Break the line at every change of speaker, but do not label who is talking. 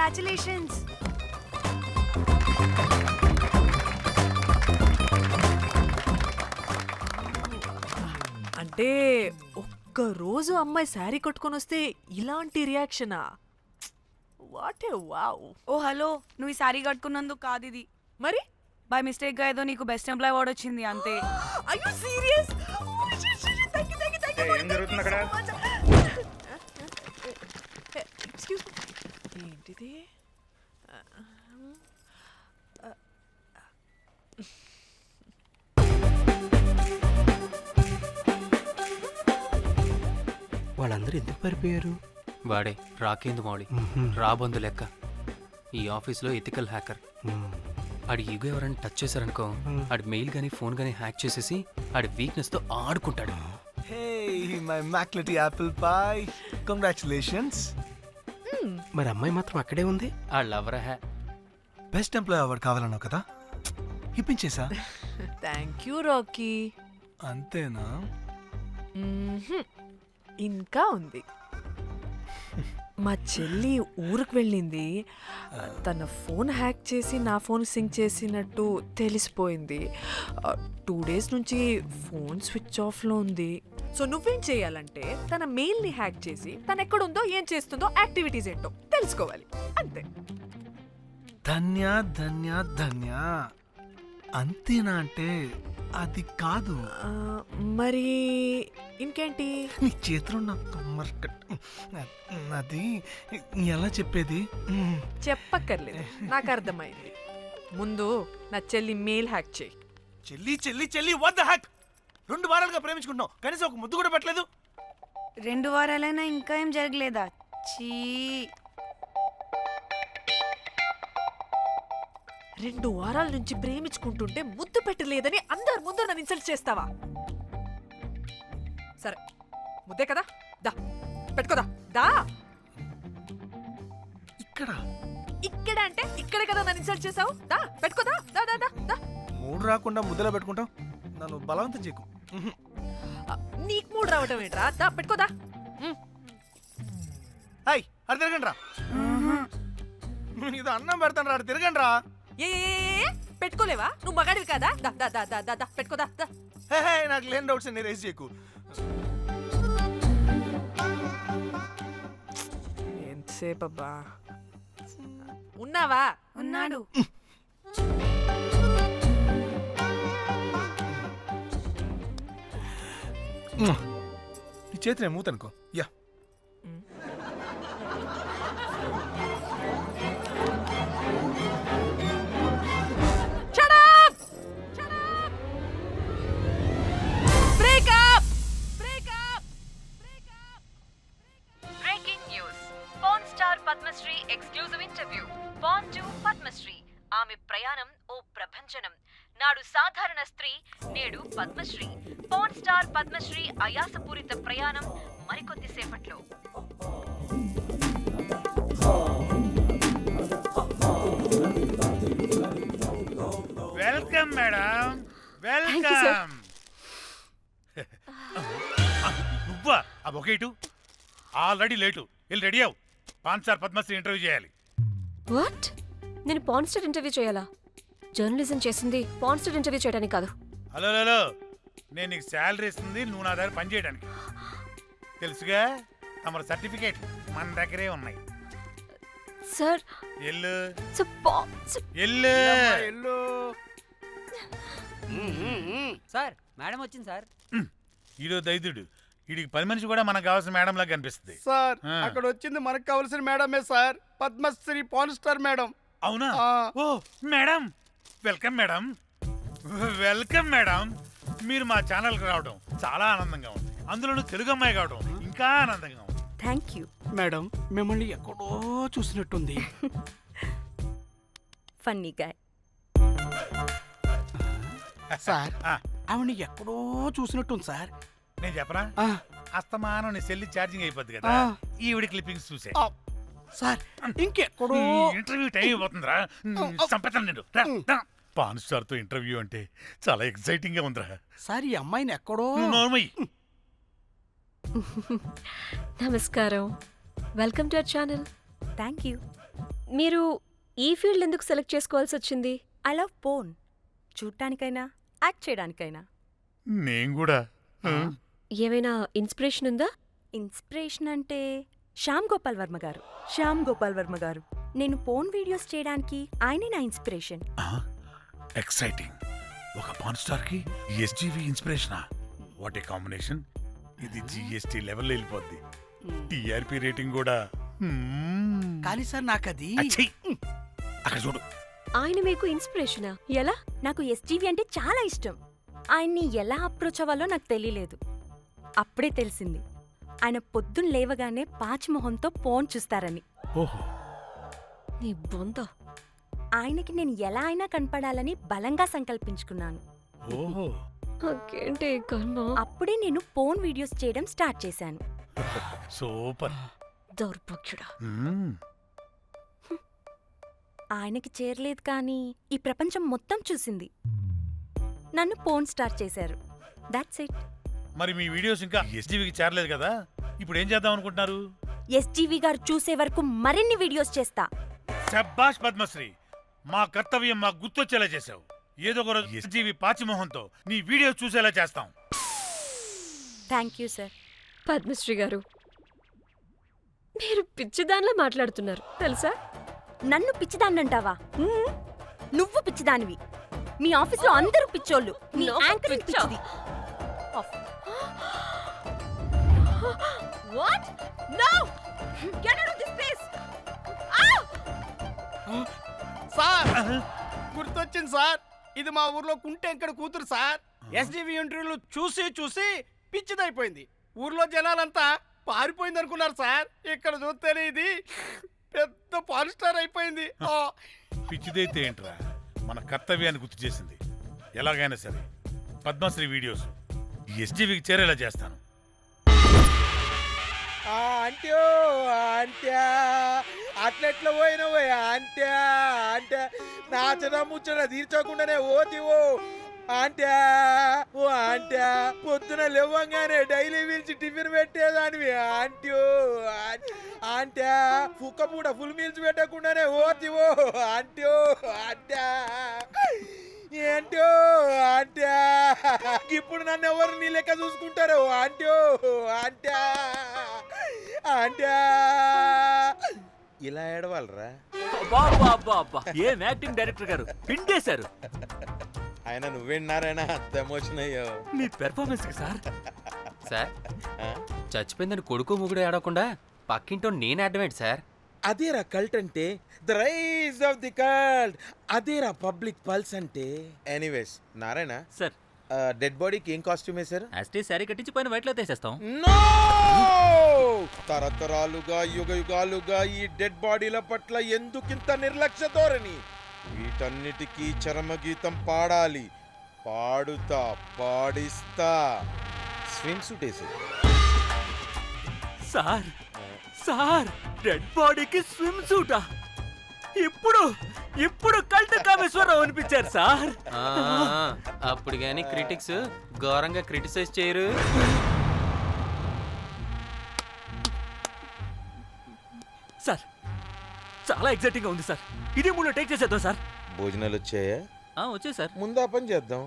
Congratulations.
అంటే ఒక్కరోజు అమ్మాయి శారీ కట్టుకొని వస్తే ఇలాంటి రియాక్షనా? What a wow.
Oh hello, నువ్వు ఈ సారీ కట్టుకున్నందుకు కాదు ఇది.
మరి
బై మిస్టేక్ గా ఏదో నీకు బెస్ట్ ఎంప్లాయ్ అవార్డ్ వచ్చింది అంతే.
are you serious?
ఏం జరుగుతుంది అక్కడ?
ఎక్స్క్యూజ్ మీ, ఏంటిది?
వాళ్ళందరూ ఎందుకు పారిపోయారు?
వాడే రాకేందు మౌళి, రాబందు లెక్క. ఈ ఆఫీస్లో ఎథికల్ హ్యాకర్. ఆడి ఈగో ఎవరైనా టచ్ చేశారనుకో, ఆడి మెయిల్ గానీ ఫోన్ గానీ హ్యాక్ చేసేసి ఆడి వీక్నెస్ తో ఆడుకుంటాడు.
Hey, my McLetty apple pie. Congratulations.
మరి అమ్మాయి మాత్రం అక్కడే ఉంది.
ఆ లవర్ హ్యా.
బెస్ట్ ఎంప్లాయ్ అవార్డు కావాలన్నావు కదా, ఇప్పించేసా.
Thank you Rocky.
అంతేనా?
ఇంకా ఉంది. మా చెల్లి ఊరికి వెళ్ళింది. తన ఫోన్ హ్యాక్ చేసి నా ఫోన్ సింక్ చేసినట్టు తెలిసిపోయింది. 2 days నుంచి ఫోన్ స్విచ్ ఆఫ్లో ఉంది. సో నువ్వేం చేయాలంటే తన మెయిల్ని హ్యాక్ చేసి తను ఎక్కడుందో ఏం చేస్తుందో యాక్టివిటీస్ ఏంటో తెలుసుకోవాలి, అంతే.
ధన్య ధన్య ధన్య. అంతేనా అంటే అది కాదు.
మరి ఇంకేంటి?
నీ చేతిలో అది ఎలా చెప్పేది?
చెప్పక్కర్లేదు, నాకు అర్థమైంది. ముందు నా చెల్లి మెయిల్ హ్యాక్ చేయి.
చెల్లి చెల్లి చెల్లి వాట్ ద హ్యాక్? 2 వారాలుగా ప్రేమించుకుంటున్నావు, కనీసం ఒక ముద్దు కూడా పెట్టలేదు.
2 వారాలైనా ఇంకా ఏం జరగలేదా? చీ.
2 వారాల నుంచి ప్రేమించుకుంటుంటే ముద్దు పెట్టలేదని అందరి ముందు నన్ను ఇన్సల్ట్ చేస్తావా? సరే, ముద్దే కదా, దా పెట్టుకోదా. దా. ఇక్కడ అంటే ఇక్కడే కదా నన్ను ఇన్సల్ట్ చేసావు. దా పెట్టుకోదా. దా దా దా దా.
మూడు రాకుండా ముద్దలా పెట్టుకుంటాం, నన్ను బలవంతం చేయకు.
నీకు మూడు రావటం ఏంట్రా? దా పెట్టుకోదా.
హాయ్, అది తిరగండి రా. ఇది అన్నం పెడతాను రా, తిరగండి రా.
ఏ పెట్టుకోలేవా? నువ్వు మగాడివి కదా. దా దా దా దా దా దా పెట్టుకోదా. దా.
హే, నాకు లేని డౌట్స్ అన్ని రేస్ చేయకు.
ఎంతసేపు అబ్బా ఉన్నావా?
ఉన్నాడు.
ఈ చేతి నేను మూతనుకో. Yeah,
Padmasri exclusive interview. Pan to Padmasri. ఆమె ప్రయాణం ఓ ప్రభంజనం. నాడు సాధారణ స్త్రీ, నేడు పద్మశ్రీ. పాన్ స్టార్ పద్మశ్రీ అయాసపూరిత ప్రయాణం మరికొద్ది సేపట్లో.
Welcome madam, welcome. నువ్వా? ఆ బొకేటు ఆల్రెడీ లేటు. వెళ్ళి రెడీ అవు, పాన్ స్టార్ పద్మశ్రీ ఇంటర్వ్యూ చేయాలి.
వాట్? నేను పాన్ స్టార్ ఇంటర్వ్యూ చేయాలా? జర్నలిజం చేసింది పాన్ స్టార్ ఇంటర్వ్యూ చేయడానికి కాదు.
హలో హలో, నేను నీకు శాలరీ ఇస్తుంది నువ్వు నా దగ్గర పని చేయడానికి. తెలుసుగా, తమ సర్టిఫికేట్ మన దగ్గరే ఉన్నాయి.
సార్
ఎల్లు
ఎల్లు.
సార్ మేడం వచ్చింది సార్.
ఈడో దైదుడు, వీడికి 10 మనిషి కూడా మనకు కావాల్సిన మేడం లాగా కనిపిస్తుంది
సార్ అక్కడ వచ్చింది మనకు కావాల్సిన మేడమే sir, Padmasri pan star madam.
అవునా? Oh madam, welcome madam, welcome madam. మీరు మా ఛానల్కి రావడం చాలా ఆనందంగా ఉంది. అందులోనూ తెలుగు అమ్మాయి కావడం ఇంకా ఆనందంగా ఉంది.
Thank you.
మేడం మిమ్మల్ని ఎక్కడో చూసినట్టుంది.
Funny guy.
సార్ ఆవిడ ఎక్కడో చూసినట్టుంది సార్.
నేను చెప్పనా? అస్తమానం నీ సెల్లి ఛార్జింగ్ అయిపోద్ది కదా, ఈవిడ క్లిప్పింగ్స్ చూసే.
సార్ ఇంకెక్కడో
ఇంటర్వ్యూ టైం అయిపోతుందిరా, చంపేతాను నేను. పాన్ స్టార్ తో ఇంటర్వ్యూ అంటే చాలా ఎక్సైటింగ్ గా ఉందిరా.
సార్ ఈ అమ్మాయిని ఎక్కడో.
నమస్కారం, welcome to our channel.
Thank you.
మీరు ఈ ఫీల్డ్ ఎందుకు సెలెక్ట్ చేసుకోవాల్సి వచ్చింది?
I love porn. చూడటానికైనా యాక్ట్ చేయడానికైనా.
నేను కూడా
ఏమైనా ఇన్స్పిరేషన్ ఉందా?
ఇన్స్పిరేషన్ అంటే శ్యామ్ గోపాల్ వర్మ గారు. నేను పోన్ వీడియోస్ చేయడానికి ఆయనే నా ఇన్స్పిరేషన్.
ఎక్సైటింగ్. ఒక పాన్ స్టార్ కి ఎస్జీవి ఇన్స్పిరేషనా? What a combination. ఇది జిఎస్టీ లెవెల్ వెళ్ళిపోద్ది. టిఆర్పి రేటింగ్ కూడా.
కానీ సార్ నాకది
అచ్చయ్. అక్కడ చూడు.
ఆయన మీకు ఇన్స్పిరేషనా? ఎలా?
నాకు ఎస్జీవి అంటే చాలా ఇష్టం. ఆయన్ని ఎలా అప్రోచ్ అవ్వాలో నాకు తెలియలేదు. అప్పుడే తెలిసింది ఆయన పొద్దున్న లేవగానే పాచిమొహంతో పోన్ చూస్తారని.
ఓహో.
నీ బొంద.
ఆయనకి నేను ఎలా అయినా కనపడాలని బలంగా సంకల్పించుకున్నాను.
ఓహో.
నాకేంటి ఈ కర్మ?
అప్పుడే నేను పోన్ వీడియోస్ చేయడం స్టార్ట్ చేశాను.
సూపర్.
దౌర్భాగ్యుడా.
ఆయనకి చేరలేదు కానీ ఈ ప్రపంచం మొత్తం చూసింది. నన్ను పోన్ స్టార్ చేశారు. That's it.
మరి మీ వీడియోస్ ఇంకా ఎస్జీవికి చేరలేదు కదా, ఇప్పుడు ఏం చేద్దాం అనుకుంటున్నారు?
ఎస్జీవి గారు చూసే వరకు మరిన్ని వీడియోస్ చేస్తా.
శబ్బాష్ పద్మశ్రీ, మా కర్తవ్యం మాకు గుర్తొచ్చేలా చేసావు. ఏదో ఒక రోజు ఎస్జీవి పాచిమోహంతో నీ వీడియో చూసేలా చేస్తాం.
Thank you sir.
పద్మశ్రీ గారు, మీరు పిచ్చిదానిలా మాట్లాడుతున్నారు తెలుసా?
నన్ను పిచ్చిదాన్నంటావా? నువ్వు పిచ్చిదానివి. మీ ఆఫీస్లో అందరూ పిచ్చోళ్ళు. నీ
నాకు
యాంకరింగ్
పిచ్చా?
పిచ్చిది.
What? No! Get out of this place!
Sir గుర్తొచ్చింది సార్. ఇది మా ఊర్లో కుంటెంకడ కూతురు సార్. ఎస్జీవి ఇంటర్వ్యూలు చూసి చూసి పిచ్చిదైపోయింది. ఊర్లో జనాలంతా పారిపోయింది అనుకున్నారు సార్. ఇక్కడ చూస్తేనే ఇది పెద్ద పాన్ స్టార్ అయిపోయింది.
పిచ్చిదైతే ఏంట్రా, మన కర్తవ్యాన్ని గుర్తు చేసింది. ఎలాగైనా సరే పద్మశ్రీ వీడియోస్ ఎస్జీవికి చేరేలా చేస్తాను.
అంట్యో అంట్యా అట్లెట్లా పోయినవో అంట్యా అంటే నాచన ముచ్చట తీర్చకుండానే ఓతివో అంట్యా. ఓ అంట్యా పొద్దున లేవంగానే డైలీ పిలిచి టిఫిన్ పెట్టేదానివి అంట్యో. అంట్యా కుక్క పూట ఫుల్ మీల్స్ పెట్టకుండానే ఓతివో అంట్యో అంట్యా. ఏంటో అంట్యా ఇప్పుడు నన్ను ఎవరు నీ లెక్క చూసుకుంటారు అంట్యో అంట్యా అంట్యా. ఇలా ఏడవాలరా?
ఏం యాక్టింగ్ డైరెక్టర్ గారు పిండేశారు.
ఆయన నువ్వేనారాయణ అంత ఎమోషన్ అయ్యో
మీ పెర్ఫార్మెన్స్ కి సార్.
సార్, చచ్చిపోయిందని కొడుకు ముగుడు ఏడవకుండా పక్కింటో నేను ఆడమేంటి సార్?
అదేరా కల్ట్ అంటే, the rise of the cult. అదేరా పబ్లిక్ పల్స్ అంటే. ఎనీవేస్ నారాయణ
సార్,
డెడ్ బాడీకి ఏం కాస్ట్యూమ్ వేశారు?
యాస్టీ శారీ కట్టించి పైన వైట్లో తీసేస్తాం.
నో! తరతరాలుగా యుగ యుగాలుగా ఈ డెడ్ బాడీల పట్ల ఎందుకింత నిర్లక్ష్య ధోరణి? వీటన్నిటికీ చరమగీతం పాడాలి. పాడుతా, పాడిస్తా. స్విమ్ సూట్ వేసి
సార్ సార్, డెడ్ బాడీకి స్విమ్ సూటా? ఇప్పుడు ఇప్పుడు కల్ట్ కామేశ్వరరావు అనిపించారు సార్.
అప్పుడు గాని క్రిటిక్స్ ఘోరంగా క్రిటిసైజ్ చేయరు.
సార్, చాలా ఎక్సైటింగ్ గా ఉంది సార్. ఇది మూడు టేక్ చేసేద్దాం సార్.
భోజనాలు వచ్చాయా?
వచ్చే సార్.
ముందా పని చేద్దాం.